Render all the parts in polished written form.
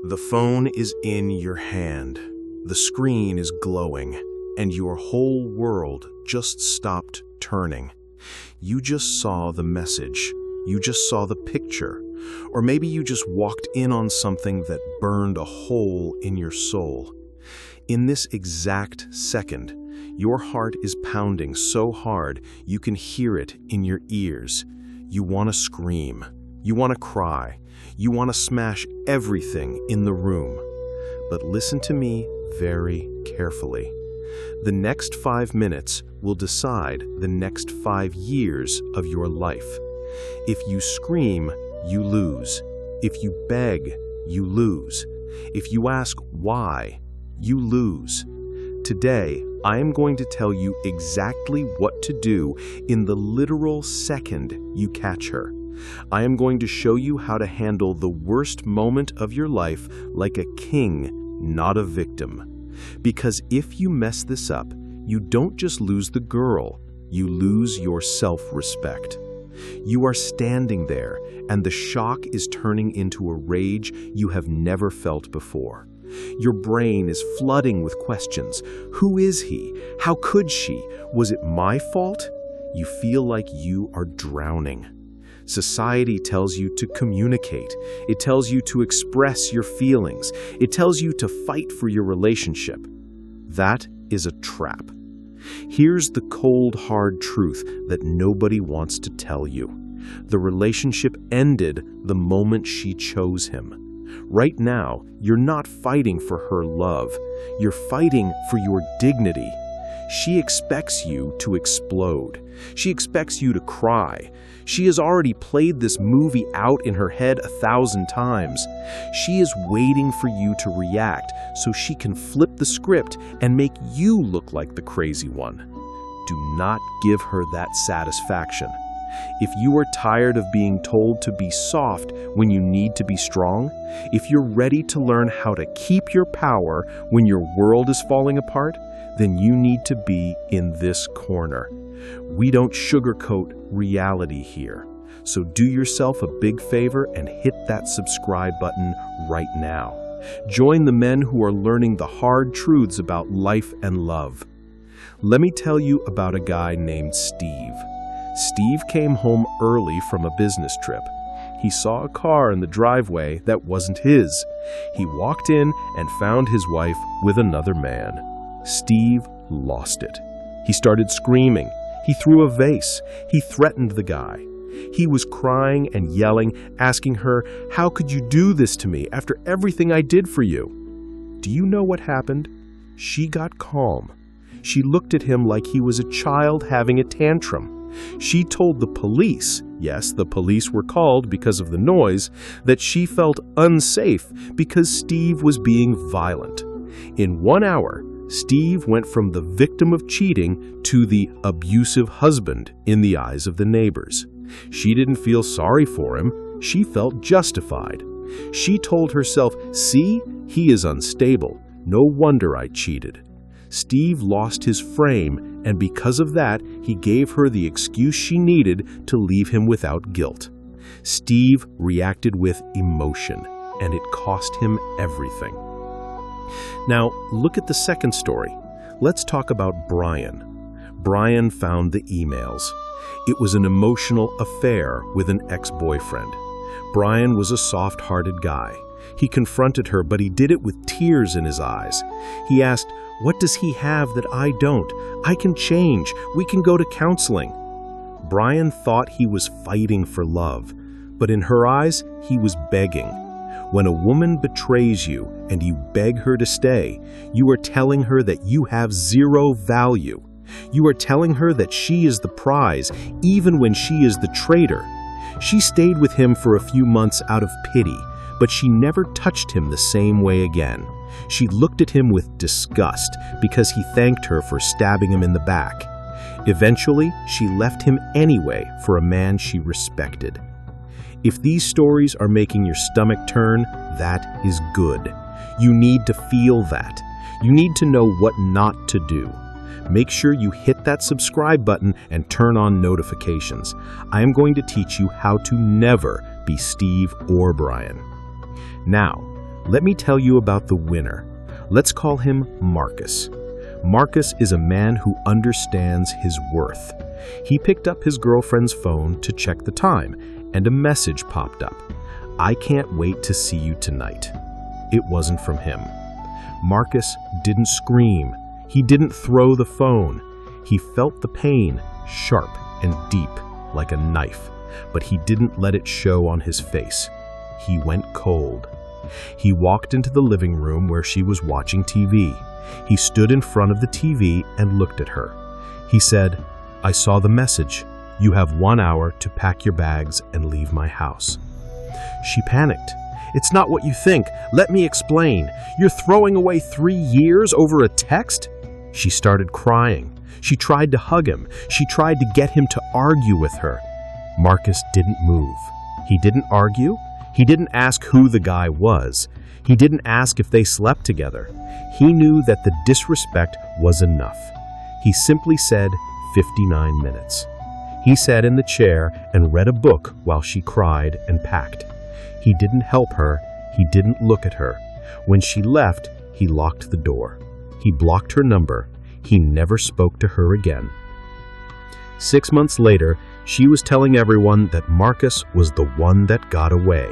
The phone is in your hand, the screen is glowing, and your whole world just stopped turning. You just saw the message, you just saw the picture, or maybe you just walked in on something that burned a hole in your soul. In this exact second, your heart is pounding so hard you can hear it in your ears. You want to scream, you want to cry, you want to smash everything in the room. But listen to me very carefully. The next 5 minutes will decide the next 5 years of your life. If you scream, you lose. If you beg, you lose. If you ask why, you lose. Today, I am going to tell you exactly what to do in the literal second you catch her. I am going to show you how to handle the worst moment of your life like a king, not a victim. Because if you mess this up, you don't just lose the girl, you lose your self-respect. You are standing there, and the shock is turning into a rage you have never felt before. Your brain is flooding with questions. Who is he? How could she? Was it my fault? You feel like you are drowning. Society tells you to communicate. It tells you to express your feelings. It tells you to fight for your relationship. That is a trap. Here's the cold, hard truth that nobody wants to tell you. The relationship ended the moment she chose him. Right now, you're not fighting for her love. You're fighting for your dignity. She expects you to explode. She expects you to cry. She has already played this movie out in her head 1,000 times. She is waiting for you to react so she can flip the script and make you look like the crazy one. Do not give her that satisfaction. If you are tired of being told to be soft when you need to be strong, if you're ready to learn how to keep your power when your world is falling apart, then you need to be in this corner. We don't sugarcoat reality here. So do yourself a big favor and hit that subscribe button right now. Join the men who are learning the hard truths about life and love. Let me tell you about a guy named Steve. Steve came home early from a business trip. He saw a car in the driveway that wasn't his. He walked in and found his wife with another man. Steve lost it. He started screaming. He threw a vase. He threatened the guy. He was crying and yelling, asking her, "How could you do this to me after everything I did for you?" Do you know what happened? She got calm. She looked at him like he was a child having a tantrum. She told the police, yes, the police were called because of the noise, that she felt unsafe because Steve was being violent. In 1 hour, Steve went from the victim of cheating to the abusive husband in the eyes of the neighbors. She didn't feel sorry for him. She felt justified. She told herself, "See, he is unstable. No wonder I cheated." Steve lost his frame, and because of that, he gave her the excuse she needed to leave him without guilt. Steve reacted with emotion, and it cost him everything. Now, look at the second story. Let's talk about Brian. Brian found the emails. It was an emotional affair with an ex-boyfriend. Brian was a soft-hearted guy. He confronted her, but he did it with tears in his eyes. He asked, "What does he have that I don't? I can change. We can go to counseling." Brian thought he was fighting for love, but in her eyes, he was begging. When a woman betrays you and you beg her to stay, you are telling her that you have zero value. You are telling her that she is the prize, even when she is the traitor. She stayed with him for a few months out of pity, but she never touched him the same way again. She looked at him with disgust because he thanked her for stabbing him in the back. Eventually, she left him anyway for a man she respected. If these stories are making your stomach turn, that is good. You need to feel that. You need to know what not to do. Make sure you hit that subscribe button and turn on notifications. I am going to teach you how to never be Steve or Brian. Now, Let me tell you about the winner. Let's call him Marcus. Marcus is a man who understands his worth. He picked up his girlfriend's phone to check the time, and a message popped up. "I can't wait to see you tonight." It wasn't from him. Marcus didn't scream. He didn't throw the phone. He felt the pain, sharp and deep, like a knife, but he didn't let it show on his face. He went cold. He walked into the living room where she was watching TV. He stood in front of the TV and looked at her. He said, "I saw the message. You have 1 hour to pack your bags and leave my house." She panicked. "It's not what you think. Let me explain. You're throwing away 3 years over a text?" She started crying. She tried to hug him. She tried to get him to argue with her. Marcus didn't move. He didn't argue. He didn't ask who the guy was. He didn't ask if they slept together. He knew that the disrespect was enough. He simply said, 59 minutes. He sat in the chair and read a book while she cried and packed. He didn't help her. He didn't look at her. When she left, he locked the door. He blocked her number. He never spoke to her again. 6 months later, she was telling everyone that Marcus was the one that got away.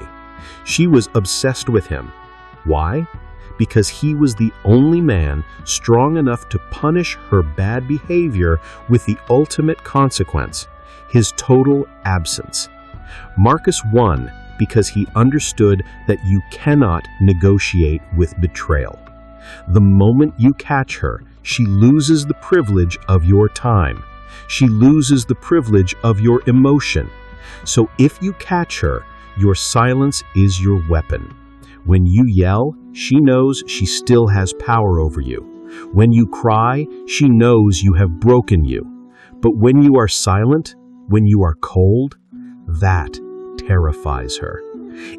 She was obsessed with him. Why? Because he was the only man strong enough to punish her bad behavior with the ultimate consequence, his total absence. Marcus won because he understood that you cannot negotiate with betrayal. The moment you catch her, she loses the privilege of your time. She loses the privilege of your emotion. So if you catch her, your silence is your weapon. When you yell, she knows she still has power over you. When you cry, she knows you have broken you. But when you are silent, when you are cold, that terrifies her.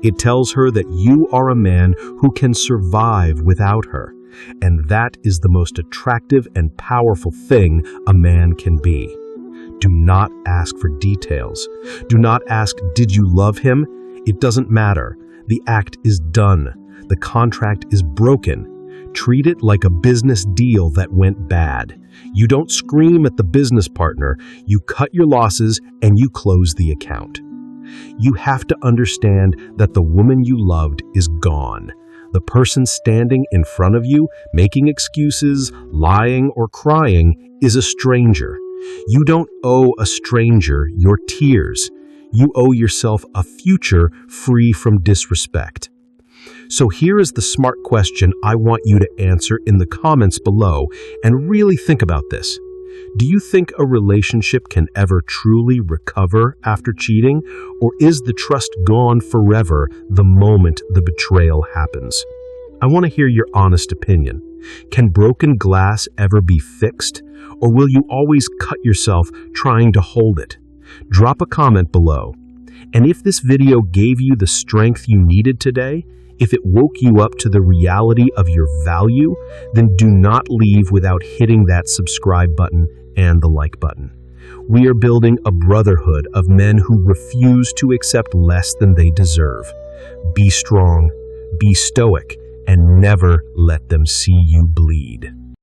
It tells her that you are a man who can survive without her. And that is the most attractive and powerful thing a man can be. Do not ask for details. Do not ask, "Did you love him?" It doesn't matter. The act is done. The contract is broken. Treat it like a business deal that went bad. You don't scream at the business partner. You cut your losses and you close the account. You have to understand that the woman you loved is gone. The person standing in front of you, making excuses, lying, or crying, is a stranger. You don't owe a stranger your tears. You owe yourself a future free from disrespect. So here is the smart question I want you to answer in the comments below, and really think about this. Do you think a relationship can ever truly recover after cheating, or is the trust gone forever the moment the betrayal happens? I want to hear your honest opinion. Can broken glass ever be fixed, or will you always cut yourself trying to hold it? Drop a comment below. And if this video gave you the strength you needed today, if it woke you up to the reality of your value, then do not leave without hitting that subscribe button and the like button. We are building a brotherhood of men who refuse to accept less than they deserve. Be strong, be stoic, and never let them see you bleed.